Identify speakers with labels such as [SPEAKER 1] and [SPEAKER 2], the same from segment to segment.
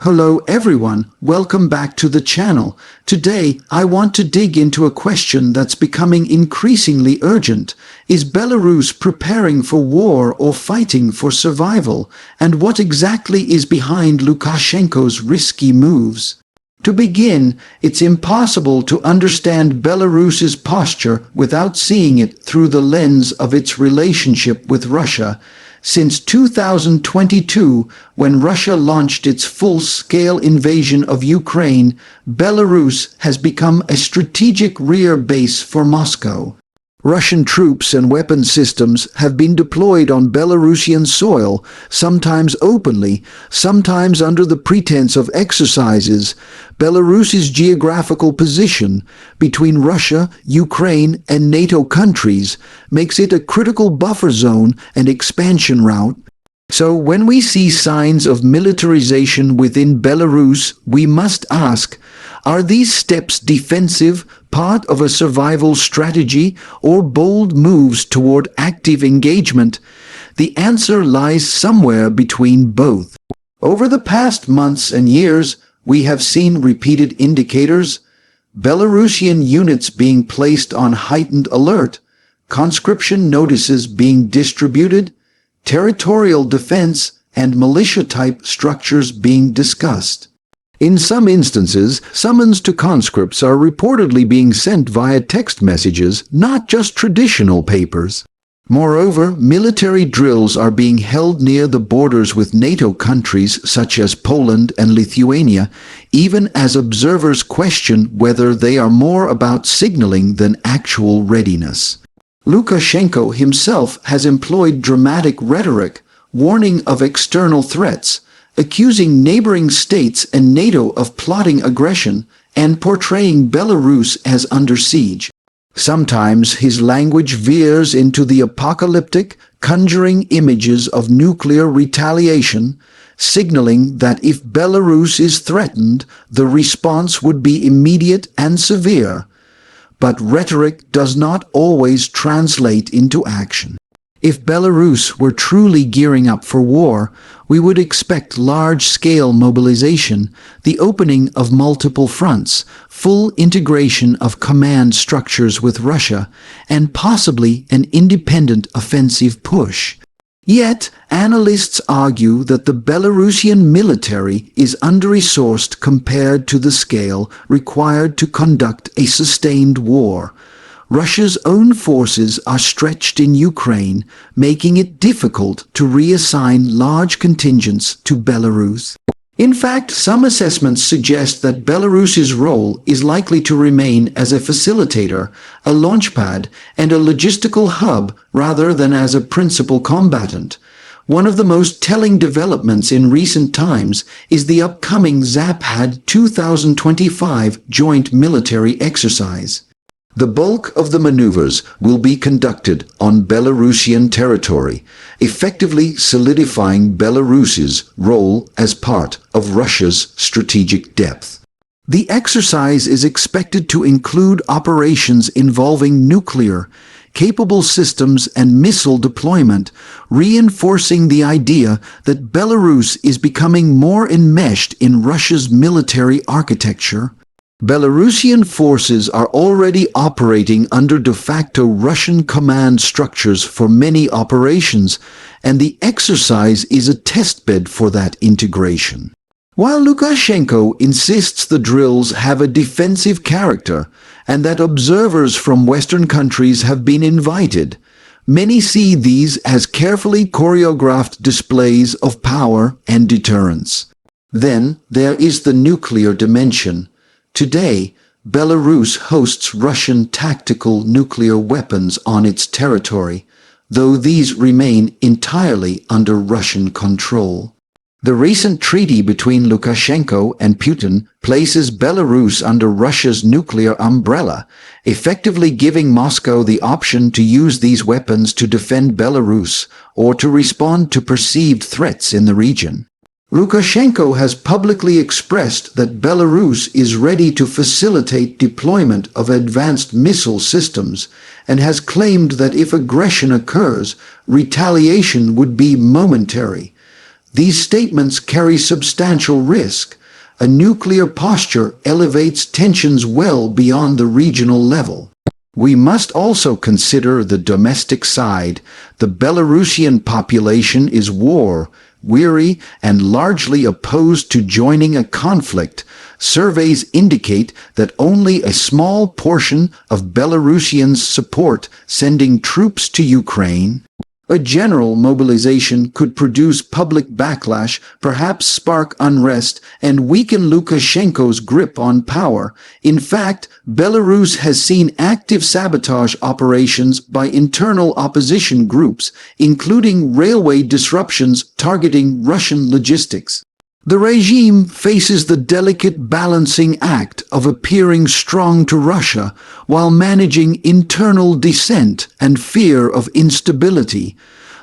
[SPEAKER 1] Hello everyone, welcome back to the channel. Today, I want to dig into a question that's becoming increasingly urgent. Is Belarus preparing for war or fighting for survival? And what exactly is behind Lukashenko's risky moves? To begin, it's impossible to understand Belarus's posture without seeing it through the lens of its relationship with Russia. Since 2022, when Russia launched its full-scale invasion of Ukraine, Belarus has become a strategic rear base for Moscow. Russian troops and weapon systems have been deployed on Belarusian soil, sometimes openly, sometimes under the pretense of exercises. Belarus's geographical position between Russia, Ukraine, and NATO countries makes it a critical buffer zone and expansion route. So when we see signs of militarization within Belarus, we must ask, are these steps defensive, part of a survival strategy, or bold moves toward active engagement? The answer lies somewhere between both. Over the past months and years, we have seen repeated indicators: Belarusian units being placed on heightened alert, conscription notices being distributed, territorial defense and militia-type structures being discussed. In some instances, summons to conscripts are reportedly being sent via text messages, not just traditional papers. Moreover, military drills are being held near the borders with NATO countries such as Poland and Lithuania, even as observers question whether they are more about signaling than actual readiness. Lukashenko himself has employed dramatic rhetoric, warning of external threats, accusing neighboring states and NATO of plotting aggression, and portraying Belarus as under siege. Sometimes his language veers into the apocalyptic, conjuring images of nuclear retaliation, signaling that if Belarus is threatened, the response would be immediate and severe. But rhetoric does not always translate into action. If Belarus were truly gearing up for war, we would expect large-scale mobilization, the opening of multiple fronts, full integration of command structures with Russia, and possibly an independent offensive push. Yet, analysts argue that the Belarusian military is under-resourced compared to the scale required to conduct a sustained war. Russia's own forces are stretched in Ukraine, making it difficult to reassign large contingents to Belarus. In fact, some assessments suggest that Belarus's role is likely to remain as a facilitator, a launchpad, and a logistical hub rather than as a principal combatant. One of the most telling developments in recent times is the upcoming Zapad 2025 joint military exercise. The bulk of the maneuvers will be conducted on Belarusian territory, effectively solidifying Belarus's role as part of Russia's strategic depth. The exercise is expected to include operations involving nuclear, capable systems and missile deployment, reinforcing the idea that Belarus is becoming more enmeshed in Russia's military architecture. Belarusian forces are already operating under de facto Russian command structures for many operations, and the exercise is a testbed for that integration. While Lukashenko insists the drills have a defensive character and that observers from Western countries have been invited, many see these as carefully choreographed displays of power and deterrence. Then there is the nuclear dimension. Today, Belarus hosts Russian tactical nuclear weapons on its territory, though these remain entirely under Russian control. The recent treaty between Lukashenko and Putin places Belarus under Russia's nuclear umbrella, effectively giving Moscow the option to use these weapons to defend Belarus or to respond to perceived threats in the region. Lukashenko has publicly expressed that Belarus is ready to facilitate deployment of advanced missile systems and has claimed that if aggression occurs, retaliation would be momentary. These statements carry substantial risk. A nuclear posture elevates tensions well beyond the regional level. We must also consider the domestic side. The Belarusian population is war-weary and largely opposed to joining a conflict. Surveys indicate that only a small portion of Belarusians support sending troops to Ukraine. A general mobilization could produce public backlash, perhaps spark unrest, and weaken Lukashenko's grip on power. In fact, Belarus has seen active sabotage operations by internal opposition groups, including railway disruptions targeting Russian logistics. The regime faces the delicate balancing act of appearing strong to Russia while managing internal dissent and fear of instability.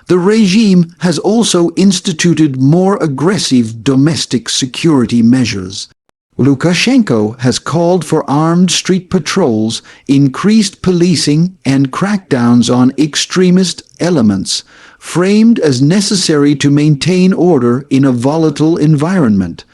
[SPEAKER 1] The regime has also instituted more aggressive domestic security measures. Lukashenko has called for armed street patrols, increased policing, and crackdowns on extremist elements, framed as necessary to maintain order in a volatile environment.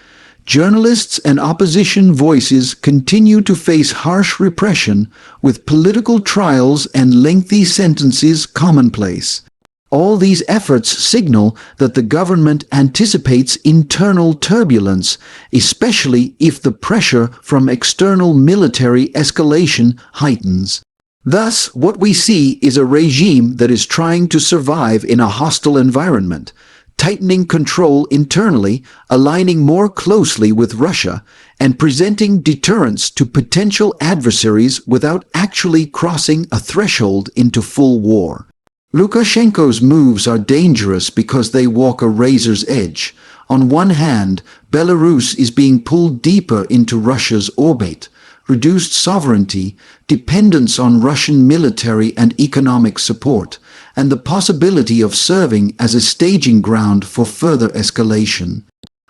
[SPEAKER 1] Journalists and opposition voices continue to face harsh repression, with political trials and lengthy sentences commonplace. All these efforts signal that the government anticipates internal turbulence, especially if the pressure from external military escalation heightens. Thus, what we see is a regime that is trying to survive in a hostile environment, tightening control internally, aligning more closely with Russia, and presenting deterrence to potential adversaries without actually crossing a threshold into full war. Lukashenko's moves are dangerous because they walk a razor's edge. On one hand, Belarus is being pulled deeper into Russia's orbit. Reduced sovereignty, dependence on Russian military and economic support, and the possibility of serving as a staging ground for further escalation.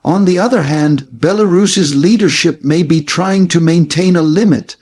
[SPEAKER 1] On the other hand, Belarus's leadership may be trying to maintain a limit.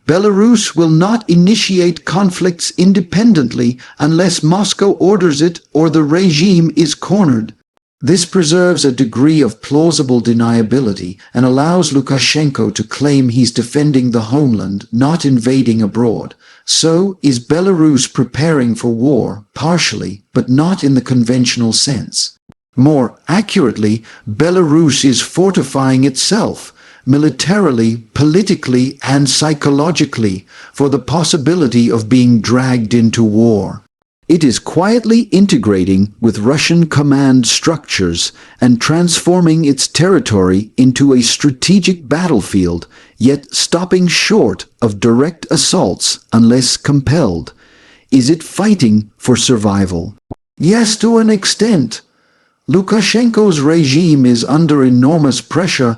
[SPEAKER 1] Belarus will not initiate conflicts independently unless Moscow orders it or the regime is cornered. This preserves a degree of plausible deniability and allows Lukashenko to claim he's defending the homeland, not invading abroad. So, is Belarus preparing for war, partially, but not in the conventional sense? More accurately, Belarus is fortifying itself, militarily, politically, and psychologically, for the possibility of being dragged into war. It is quietly integrating with Russian command structures and transforming its territory into a strategic battlefield, yet stopping short of direct assaults unless compelled. Is it fighting for survival? Yes, to an extent. Lukashenko's regime is under enormous pressure: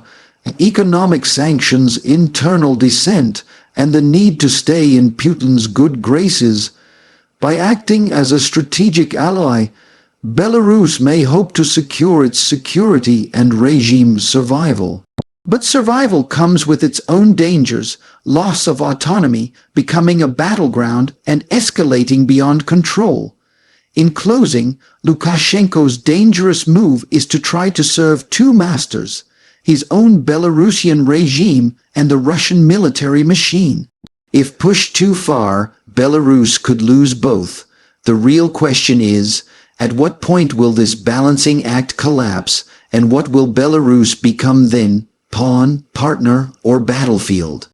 [SPEAKER 1] economic sanctions, internal dissent, and the need to stay in Putin's good graces. By acting as a strategic ally, Belarus may hope to secure its security and regime survival. But survival comes with its own dangers: loss of autonomy, becoming a battleground, and escalating beyond control. In closing, Lukashenko's dangerous move is to try to serve two masters: his own Belarusian regime and the Russian military machine. If pushed too far, Belarus could lose both. The real question is, at what point will this balancing act collapse, and what will Belarus become then, pawn, partner, or battlefield?